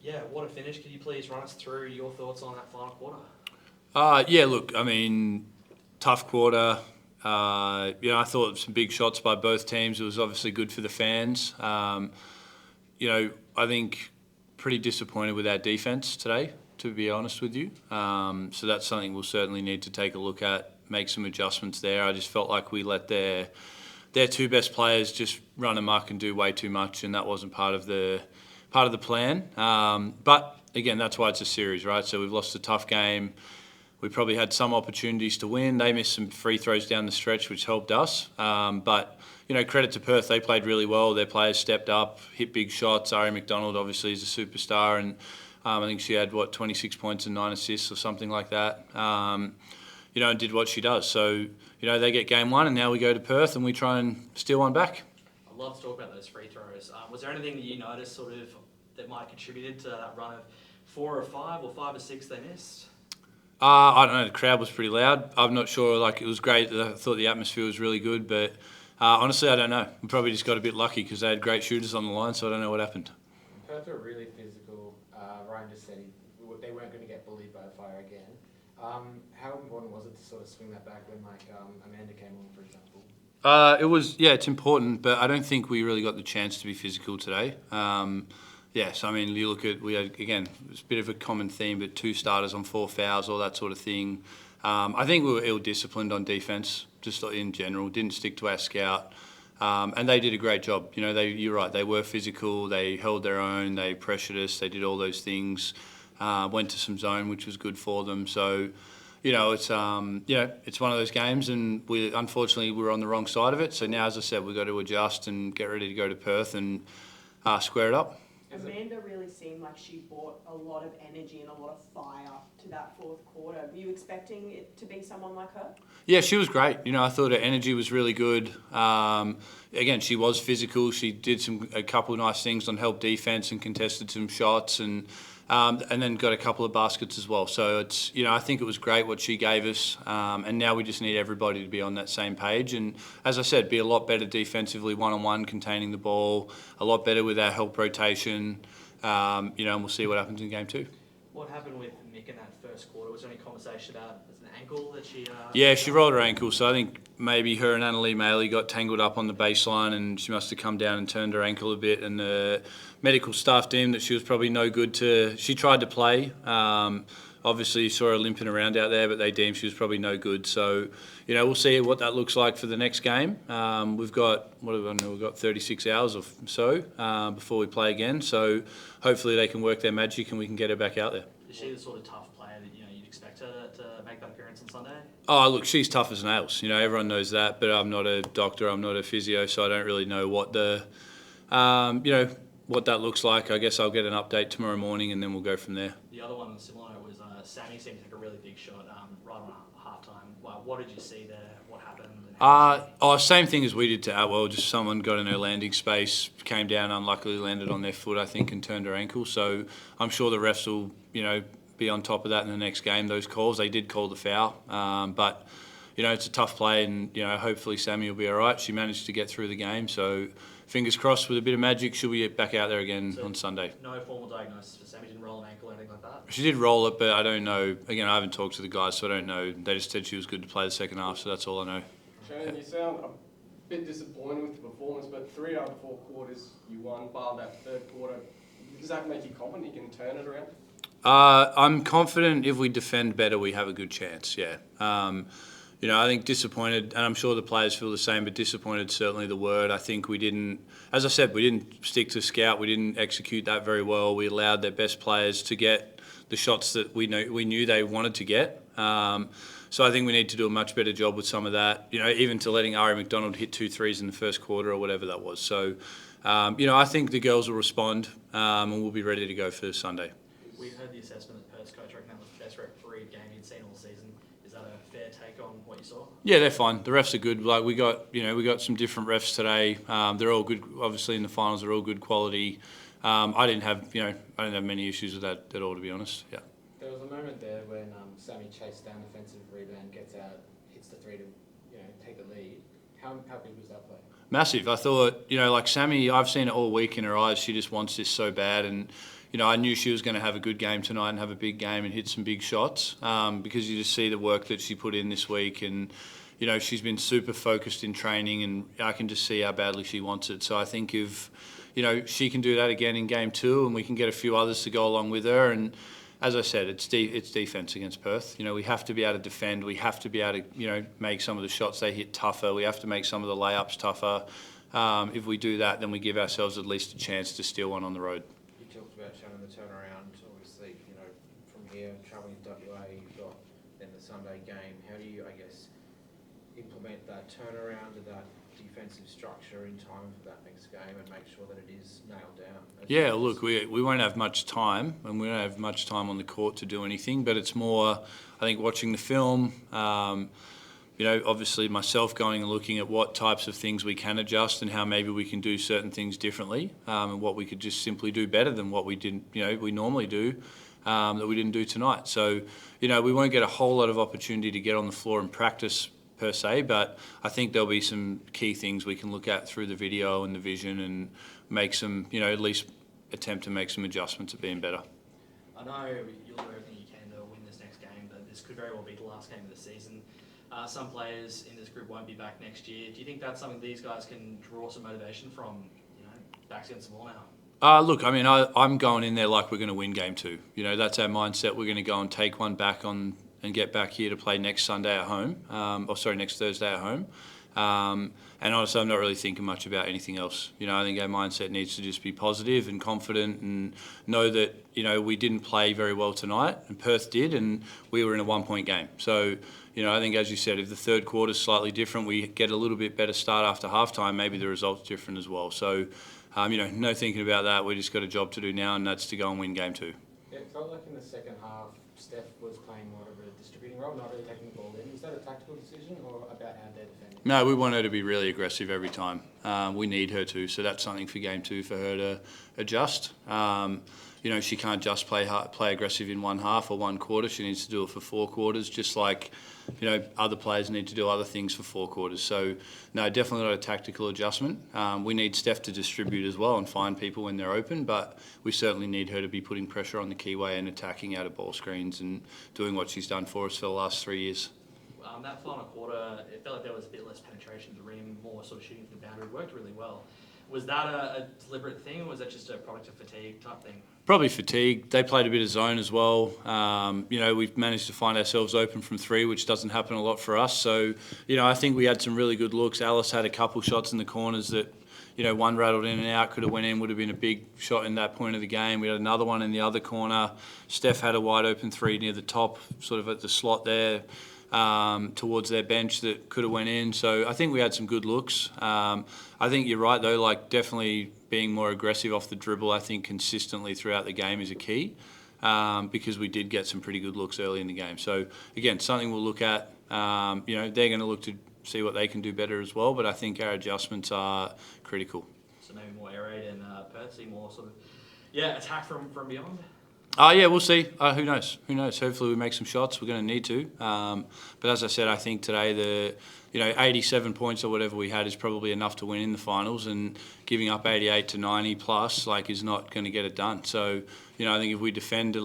Yeah, what a finish. Could you please run us through your thoughts on that final quarter? Yeah, look, I mean, tough quarter. I thought some big shots by both teams. It was obviously good for the fans. I think pretty disappointed with our defence today, to be honest with you. So that's something we'll certainly need to take a look at, make some adjustments there. I just felt like we let their two best players just run amok and do way too much, and that wasn't part of the plan. But again, that's why it's a series, right? So we've lost a tough game. We probably had some opportunities to win. They missed some free throws down the stretch, which helped us. But credit to Perth. They played really well. Their players stepped up, hit big shots. Ari McDonald obviously is a superstar, and I think she had 26 points and 9 assists or something like that. And did what she does. So they get game one, and now we go to Perth and we try and steal one back. I'd love to talk about those free throws. Was there anything that you noticed sort of that might have contributed to that run of 4 or 5 or 5 or 6 they missed? I don't know. The crowd was pretty loud. I'm not sure. It was great. I thought the atmosphere was really good, but honestly, I don't know. We probably just got a bit lucky because they had great shooters on the line, so I don't know what happened. Perth were really physical. Ryan just said they weren't going to get bullied by the fire again. How important was it to sort of swing that back when Amanda came on, for example? It's important, but I don't think we really got the chance to be physical today. Yes, I mean, you look at, we had, again, it's a bit of a common theme, but 2 starters on 4 fouls, all that sort of thing. I think we were ill-disciplined on defence, just in general, didn't stick to our scout. And they did a great job. You're right, they were physical, they held their own, they pressured us, they did all those things, went to some zone, which was good for them. So, it's one of those games, and unfortunately we were on the wrong side of it. So now, as I said, we've got to adjust and get ready to go to Perth and square it up. Amanda really seemed like she brought a lot of energy and a lot of fire to that fourth quarter. Were you expecting it to be someone like her? Yeah, she was great. I thought her energy was really good. Again, she was physical. She did a couple of nice things on help defense and contested some shots, and then got a couple of baskets as well. So it's I think it was great what she gave us, and now we just need everybody to be on that same page. And as I said, be a lot better defensively, one-on-one, containing the ball, a lot better with our help rotation. And we'll see what happens in game 2. What happened with Mick in that first quarter? Was there any conversation about an ankle that she? Yeah, she rolled her ankle, so I think maybe her and Annalie Maley got tangled up on the baseline, and she must have come down and turned her ankle a bit. And the medical staff deemed that she was probably no good to. She tried to play. Obviously, you saw her limping around out there, but they deemed she was probably no good. So, we'll see what that looks like for the next game. We've got We've got 36 hours or so before we play again. So, hopefully, they can work their magic and we can get her back out there. Is she the sort of tough player that you'd expect her to make that appearance on Sunday? Oh, look, she's tough as nails. Everyone knows that, but I'm not a doctor, I'm not a physio, so I don't really know what what that looks like. I guess I'll get an update tomorrow morning, and then we'll go from there. The other one similar was Sammy seemed to take a really big shot right on halftime. What did you see there? What happened? Same thing as we did to Atwell. Just someone got in her landing space, came down, unluckily landed on their foot, I think, and turned her ankle. So I'm sure the refs will, be on top of that in the next game. Those calls, they did call the foul, but it's a tough play, and hopefully Sammy will be all right. She managed to get through the game, so fingers crossed. With a bit of magic, she'll be back out there again on Sunday. No formal diagnosis for Sammy. Didn't roll an ankle or anything like that. She did roll it, but I don't know. Again, I haven't talked to the guys, so I don't know. They just said she was good to play the second half, so that's all I know. Shannon, you sound a bit disappointed with the performance, but 3 out of 4 quarters you won, bar that third quarter. Does that make you confident you can turn it around? I'm confident if we defend better, we have a good chance, yeah. I think disappointed, and I'm sure the players feel the same, but disappointed certainly the word. I think we didn't, as I said, we didn't stick to scout. We didn't execute that very well. We allowed their best players to get the shots that we knew they wanted to get. So I think we need to do a much better job with some of that, even to letting Ari McDonald hit 2 threes in the first quarter or whatever that was. So, I think the girls will respond, and we'll be ready to go for Sunday. We heard the assessment of Perth's coach reckon that was the best refereed game he'd seen all season. Is that a fair take on what you saw? Yeah, they're fine. The refs are good. We got some different refs today. They're all good. Obviously, in the finals, they're all good quality. I didn't have many issues with that at all, to be honest. Yeah. There was a moment there when Sammy chased down defensive rebound, gets out, hits the 3 to take the lead. How big was that play? Massive. I thought, like Sammy, I've seen it all week in her eyes. She just wants this so bad. And, I knew she was going to have a good game tonight and have a big game and hit some big shots because you just see the work that she put in this week. And, she's been super focused in training and I can just see how badly she wants it. So I think if, she can do that again in game 2 and we can get a few others to go along with her. And as I said, it's defence against Perth. We have to be able to defend. We have to be able to, make some of the shots they hit tougher. We have to make some of the layups tougher. If we do that, then we give ourselves at least a chance to steal one on the road. You talked about showing the turnaround. Obviously, from here, travelling to WA, you've got then the Sunday game. How do you, I guess, implement that turnaround and that defensive structure in time for that next game and make sure that it is nailed down? Yeah, look, we won't have much time and we don't have much time on the court to do anything, but it's more, I think, watching the film, obviously myself going and looking at what types of things we can adjust and how maybe we can do certain things differently and what we could just simply do better than what we didn't, we normally do that we didn't do tonight. So, we won't get a whole lot of opportunity to get on the floor and practice per se, but I think there'll be some key things we can look at through the video and the vision and make some, at least attempt to make some adjustments at being better. I know you'll do everything you can to win this next game, but this could very well be the last game of the season. Some players in this group won't be back next year. Do you think that's something these guys can draw some motivation from, backs against the wall now? Look, I mean, I'm going in there like we're going to win game 2. That's our mindset. We're going to go and take one back on and get back here to play next Sunday at home, next Thursday at home. And honestly, I'm not really thinking much about anything else. I think our mindset needs to just be positive and confident and know that, we didn't play very well tonight and Perth did and we were in a 1-point game. So, I think as you said, if the third quarter is slightly different, we get a little bit better start after halftime, maybe the result's different as well. So, no thinking about that. We just got a job to do now and that's to go and win game 2. Yeah, it felt like in the second half, Steph was playing more of a distributing role, not really taking the ball in. Was that a tactical decision or about how they're defending? No, we want her to be really aggressive every time. We need her to, so that's something for game 2 for her to adjust. She can't just play aggressive in one half or one quarter. She needs to do it for 4 quarters, just like other players need to do other things for 4 quarters. So, no, definitely not a tactical adjustment. We need Steph to distribute as well and find people when they're open, but we certainly need her to be putting pressure on the keyway and attacking out of ball screens and doing what she's done for us for the last 3 years. That final quarter, it felt like there was a bit less penetration to the rim, more sort of shooting from the boundary. It worked really well. Was that a deliberate thing, or was that just a product of fatigue type thing? Probably fatigue. They played a bit of zone as well. We've managed to find ourselves open from 3, which doesn't happen a lot for us. So, I think we had some really good looks. Alice had a couple shots in the corners that, one rattled in and out, could have went in, would have been a big shot in that point of the game. We had another one in the other corner. Steph had a wide open 3 near the top, sort of at the slot there. Towards their bench that could have went in. So I think we had some good looks. I think you're right though, like definitely being more aggressive off the dribble, I think consistently throughout the game is a key because we did get some pretty good looks early in the game. So again, something we'll look at. They're going to look to see what they can do better as well, but I think our adjustments are critical. So maybe more air raid and Perth, see more sort of, attack from beyond? Yeah, we'll see. Who knows? Hopefully we make some shots. We're going to need to. But as I said, I think today the 87 points or whatever we had is probably enough to win in the finals, and giving up 88 to 90 plus is not going to get it done. So, I think if we defend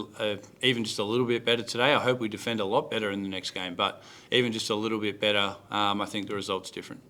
even just a little bit better today, I hope we defend a lot better in the next game. But even just a little bit better, I think the result's different.